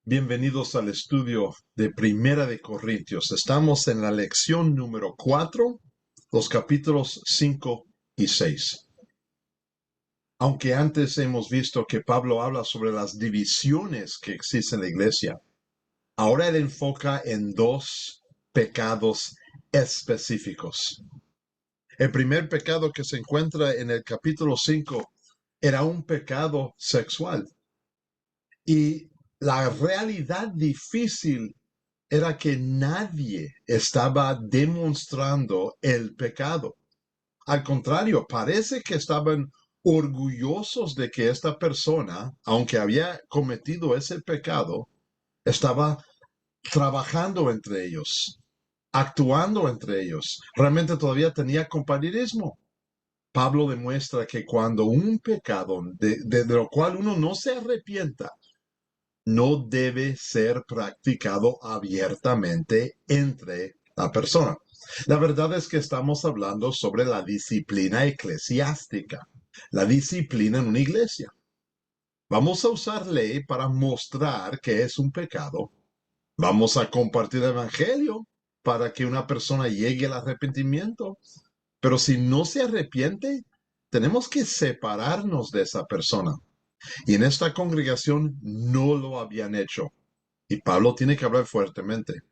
Bienvenidos al estudio de Primera de Corintios. Estamos en la lección número 4, los capítulos 5 y 6. Aunque antes hemos visto que Pablo habla sobre las divisiones que existen en la iglesia, ahora él enfoca en dos pecados específicos. El primer pecado que se encuentra en el capítulo 5 era un pecado sexual. Y la realidad difícil era que nadie estaba demostrando el pecado. Al contrario, parece que estaban orgullosos de que esta persona, aunque había cometido ese pecado, estaba trabajando entre ellos, actuando entre ellos. Realmente todavía tenía compañerismo. Pablo demuestra que cuando un pecado de lo cual uno no se arrepienta, no debe ser practicado abiertamente entre la persona. La verdad es que estamos hablando sobre la disciplina eclesiástica, la disciplina en una iglesia. Vamos a usar ley para mostrar que es un pecado. Vamos a compartir el evangelio para que una persona llegue al arrepentimiento. Pero si no se arrepiente, tenemos que separarnos de esa persona. Y en esta congregación no lo habían hecho. Y Pablo tiene que hablar fuertemente.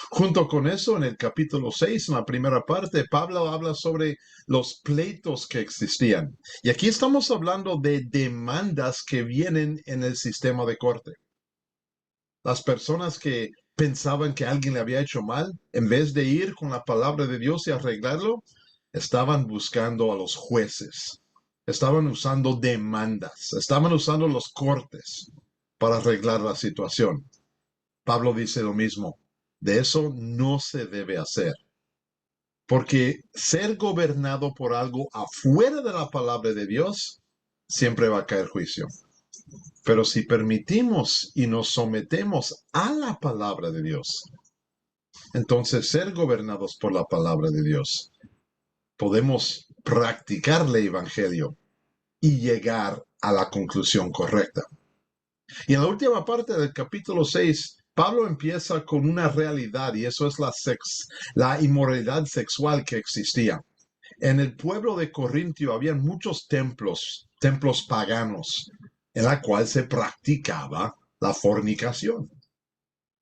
Junto con eso, en el capítulo 6, en la primera parte, Pablo habla sobre los pleitos que existían. Y aquí estamos hablando de demandas que vienen en el sistema de corte. Las personas que pensaban que alguien le había hecho mal, en vez de ir con la palabra de Dios y arreglarlo, estaban buscando a los jueces. Estaban usando demandas, estaban usando los cortes para arreglar la situación. Pablo dice lo mismo. De eso no se debe hacer. Porque ser gobernado por algo afuera de la palabra de Dios, siempre va a caer juicio. Pero si permitimos y nos sometemos a la palabra de Dios, entonces ser gobernados por la palabra de Dios, podemos practicar el evangelio y llegar a la conclusión correcta. Y en la última parte del capítulo 6, Pablo empieza con una realidad, y eso es la inmoralidad sexual que existía. En el pueblo de Corintio había muchos templos paganos, en la cual se practicaba la fornicación.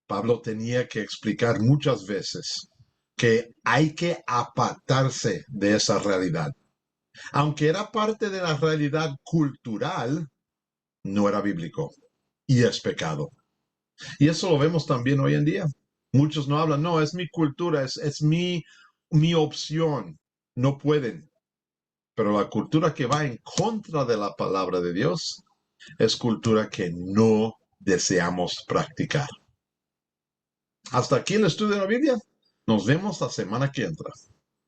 Pablo tenía que explicar muchas veces que hay que apartarse de esa realidad. Aunque era parte de la realidad cultural, no era bíblico y es pecado. Y eso lo vemos también hoy en día. Muchos no hablan, no, es mi cultura, es mi opción. No pueden. Pero la cultura que va en contra de la palabra de Dios es cultura que no deseamos practicar. Hasta aquí el estudio de la Biblia. Nos vemos la semana que entra.